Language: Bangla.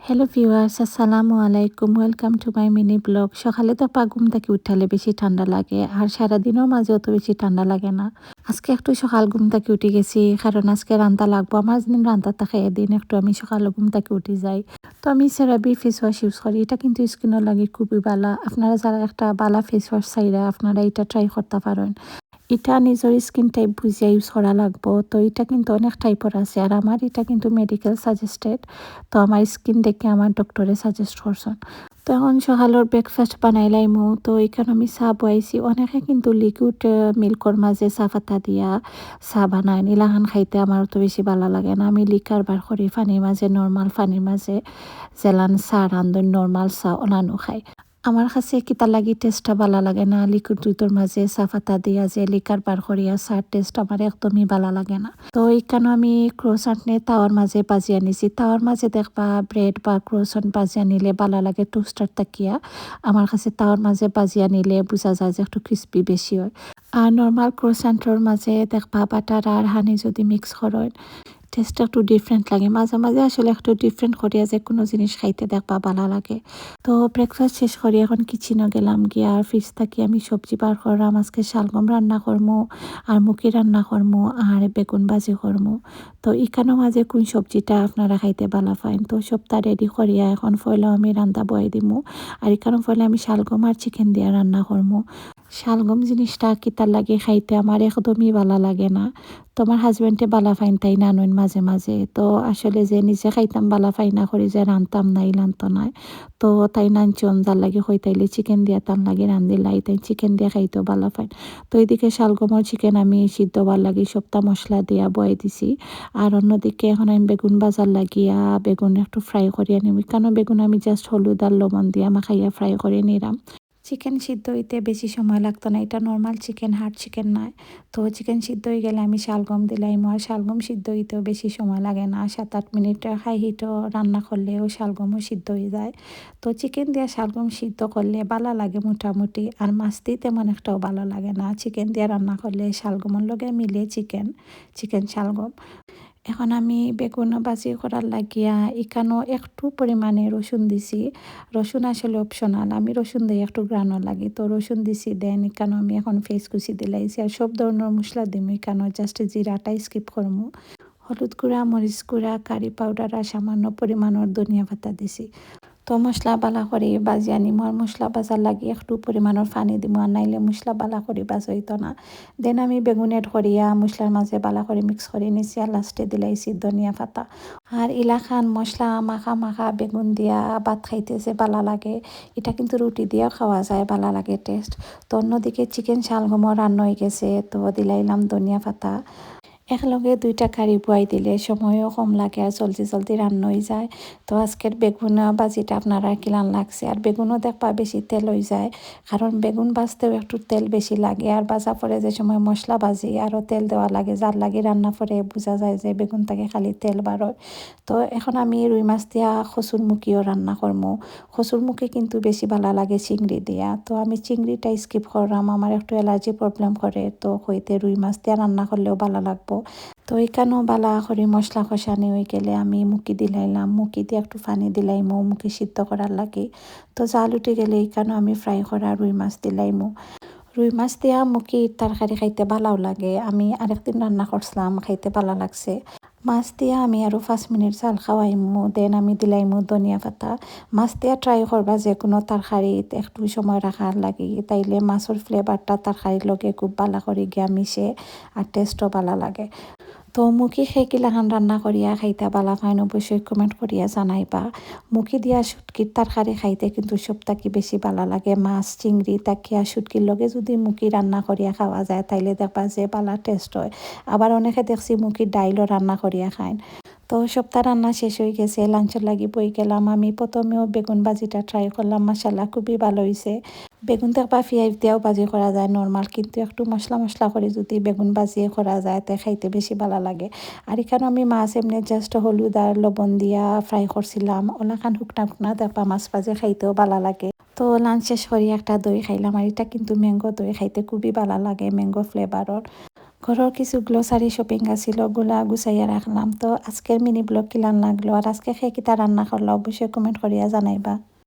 হ্যালো ভিউয়ার্স, আসসালামু আলাইকুম। Welcome to my mini blog. সকালে তো ঘুম থেকে উঠালে বেশি ঠান্ডা লাগে, আর সারাদিনের মাঝে অত বেশি ঠান্ডা লাগে না। আজকে একটু সকাল ঘুম থেকে উঠে গেছি, কারণ আজকে রান্না লাগবো। আমার যেদিন রান্না থাকে এদিন একটু আমি সকালে ঘুম থেকে উঠে যাই। তো আমি সেরাবি ফেস ওয়াশ ইউজ করি, এটা কিন্তু স্কিনের লাগে খুবই ভালো। আপনারা যারা একটা ভালো ফেস ওয়াশ চাইরা আপনারা এটা ট্রাই করতে পারেন। এটা নিজের স্কিন টাইপ বুঝিয়ে ইউজ করা লাগবো। তো এটা কিন্তু অনেক টাইপের আছে, আর আমার এটা কিন্তু মেডিকেল সাজেস্টেড। তো আমার স্কিন দেখে আমার ডক্টরে সাজেস্ট করছেন। তো এখন সকালের ব্রেকফাস্ট বানাইলাইমু। তো এখানে আমি চা বয়াইছি। অনেকে কিন্তু লিকুইড মিল্কর মাঝে চা পাতা দিয়া চা বানায়, নীলাখান খাইতে আমার তো বেশি ভালো লাগে না। আমি লিকার বার করি পানির মাঝে, নর্মাল পানির মাঝে জেলান চা রান্ধন নর্মাল চা অনানো খাই। আমার কাছে কিতা লাগি টেস্টটা ভালো লাগে না। লিকুইড দুধের মাঝে চা পাতা দিয়া যে লিকার বার করিয়া চার টেস্ট আমার একদমই ভালো লাগে না। তো এইখানে আমি ক্রোসান্ট নিয়ে তাওয়ার মাঝে বাজিয়ে নিছি। তাওয়ার মাঝে দেখবা ব্রেড বা ক্রোসান্ট বাজিয়ে নিলে ভালো লাগে টোস্টার তাকিয়া। আমার কাছে তাওয়ার মাঝে বাজিয়ে নিলে বোঝা যায় যে একটু ক্রিস্পি বেশি হয়। আর নর্মাল ক্রোসান্টের মাঝে দেখবা বাটার আর হানি যদি মিক্স করেন, টেস্টটা একটু ডিফারেন্ট লাগে। মাঝে মাঝে আসলে একটু ডিফারেন্ট করিয়া যে কোনো জিনিস খাইতে দেখবা ভালো লাগে। তো ব্রেকফাস্ট শেষ করি এখন কিচেনে গেলাম গিয়া, আর ফ্রিজ থাকি আমি সবজি বার করলাম। আজকে শালগম রান্না করবো, আর মুখি রান্না করবো, আর বেগুন ভাজি করবো। তো এখানেও মাঝে কোন সবজিটা আপনারা খাইতে ভালো পাইন, তো সবটা রেডি করিয়া এখন ফয়লাও আমি রান্না বয়ে দিমু। আর এখানে ফয়লে আমি শালগম আর চিকেন দিয়ে রান্না করবো। শালগম জিনিসটা কিতার লাগে খাইতে আমার একদমই ভালো লাগে না। তো আমার হাজব্যান্ডে বালা ফাইন তাই নানুন মাঝে মাঝে। তো আসলে যে নিজে খাইতাম বালা ফাই না করি যে রানতাম নাই রানতো নাই। তো তাই নানচন যার লাগে হইতাইলে চিকেন দিয়া তার লাগে রান্ধিলাই, তাই চিকেন দিয়ে খাইতেও বালা ফাইন। তো এইদিকে শালগমর চিকেন আমি সিদ্ধ বার লাগি সবটা মশলা দিয়া বয়ে দিছি। আর অন্যদিকে এখন আমি বেগুন বাজার লাগিয়া বেগুন একটু ফ্রাই করিয়া নিব। কেন বেগুন আমি জাস্ট হলুদ আর লবণ দিয়া মাখাইয়া ফ্রাই করে নিলাম। চিকেন সিদ্ধ হইতে বেশি সময় লাগতো না, এটা নর্মাল চিকেন, হার্ড চিকেন নয়। তো চিকেন সিদ্ধ হয়ে গেলে আমি শালগম দিলাম। আর শালগম সিদ্ধ হইতেও বেশি সময় লাগে না, 7-8 মিনিট হাই হিটও রান্না করলেও শালগমও সিদ্ধ হয়ে যায়। তো চিকেন দিয়ে শালগম সিদ্ধ করলে ভালো লাগে মোটামুটি, আর মাছ দিয়ে তেমন একটাও ভালো লাগে না। চিকেন দিয়ে রান্না করলে শালগমের লগে মিলে চিকেন, চিকেন শালগম। এখন আমি বেগুন ভাজি করার লাগিয়া এখানেও একটু পরিমাণে রসুন দিছি। রসুন আসলে অপশনাল, আমি রসুন দিয়ে একটু গ্রানো লাগে, তো রসুন দিছি। দেন এখানেও আমি এখন ফেস কুচি দিলাইছি, আর সব ধরনের মশলা দিম। এখানেও জাস্ট জিরাটাই স্কিপ করবো। হলুদ গুঁড়া, মরিচ গুঁড়া, কারি পাউডার আর সামান্য পরিমাণের ধনিয়া পাতা দিছি। তো মশলা বালা করে বাজিয়া নিমু, আর মশলা বাজার লাগে একটু পরিমাণের পানি দিমু, আর নাইলে মশলা বালা করে বাজ হইতো না। দেন আমি বেগুন এড করিয়া মশলার মাঝে বালা করে মিক্স করে নিছি, আর লাস্টে দিলাইছি ধনিয়া পাতা। আর ইলাখান মশলা মাখা মাখা বেগুন দিয়া ভাত খাইতে যে বালা লাগে, এটা কিন্তু রুটি দিয়েও খাওয়া যায়, বালা লাগে টেস্ট। তো অন্যদিকে চিকেন শালগমও রান্না হয়ে গেছে, তো দিলাইলাম ধনিয়া পাতা। একলগে দুইটা কারি বুয়াই দিলে সময়ও কম লাগে, আর জলদি জলদি রান্না হয়ে যায়। তো আজকের বেগুন বাজিটা আপনারা কিলান লাগছে, আর বেগুনও দেখবা বেশি তেল হয়ে যায়, কারণ বেগুন ভাজতেও একটু তেল বেশি লাগে। আর ভাজা পরে যে সময় মশলা ভাজি আরও তেল দেওয়া লাগে, যার লাগে রান্না করে বোঝা যায় যে বেগুন থেকে খালি তেল বারোয়। তো এখন আমি রুই মাছ দিয়া কচুর মুখিও রান্না করবো। কচুর মুখি কিন্তু বেশি ভালো লাগে চিংড়ি দিয়া, তো আমি চিংড়িটা স্কিপ করলাম, আমার একটু অ্যালার্জি প্রবলেম করে। তো হইতে রুই মাছ দিয়া রান্না করলেও ভালো লাগবো। তো এখানেও বালা করে মশলা কষানি হয়ে গেলে আমি মুখি দিলাইলাম, মুখি দিয়ে একটু পানি দিলাইমু মুখি সিদ্ধ করার লাগে। তো জাল উঠে গেলে এখানেও আমি ফ্রাই করা রুই মাছ দিলাইমু। রুই মাছ দিয়া মুখি তরকারি খাইতে ভালোও লাগে, আমি আরেকদিন রান্না করছিলাম, খাইতে ভালো লাগছে। মাছ দিয়া আমি আরও 5 মিনিট জাল খাওয়াইমু, দেন আমি দিলাইমু ধনিয়া পাতা। মাছ দিয়া ট্রাই করবা যে কোনো তরকারিত একটু সময় রাখার লাগে, তাইলে মাছের ফ্লেভারটা তরকারির লগে খুব ভালো করে গিয়া মিশে, আর টেস্টও ভালো লাগে। তো মুখি খেকিলাখান রান্না করিয়া খাইতে বালা পাইন অবশ্যই কমেন্ট করিয়া জানাইবা। মুখি দিয়া শুটকির তরকারি খাইতে কিন্তু সব থাকি বেশি ভালো লাগে। মাছ চিংড়ি তাকিয়া শুটকির লগে যদি মুখি রান্না করিয়া খাওয়া যায়, তাইলে দেখবা যে বালা টেস্ট হয়। আবার অনেকে দেখছি মুখির ডাইলও রান্না করিয়া খায়। তো সপ্তাহ রান্না শেষ হয়ে গেছে, লাঞ্চের লাগি বই গেলাম। আমি প্রথমেও বেগুন ভাজিটা ট্রাই করলাম, মাশাল্লাহ খুবই ভালো হয়েছে। বেগুন দেখবা পেঁয়াজ দিয়েও ভাজি করা যায় নর্মাল, কিন্তু একটু মশলা মশলা করে যদি বেগুন ভাজিয়ে করা যায় তে খাইতে বেশি ভালো লাগে। আর এখানে আমি মাছ এমনি জাস্ট হলুদ আর লবণ দিয়া ফ্রাই করছিলাম, ওলাখান শুকনা শুকনা দেখবা মাছ ভাজি খাইতেও ভালো লাগে। তো লাঞ্চ শেষ করি একটা দই খাইলাম, আর এটা কিন্তু ম্যাঙ্গো দই, খাইতে খুবই ভালো লাগে ম্যাঙ্গো ফ্লেভারর। ঘরের কিছু গ্লোসারি শপিং আছিল ওগুলা গুছাইয়া রাখলাম। তো আজকের মিনি ব্লগ কিলান লাগলো আর আজকে খেয়ে কিতা রান্না করলো অবশ্যই কমেন্ট করিয়া জানাইবা।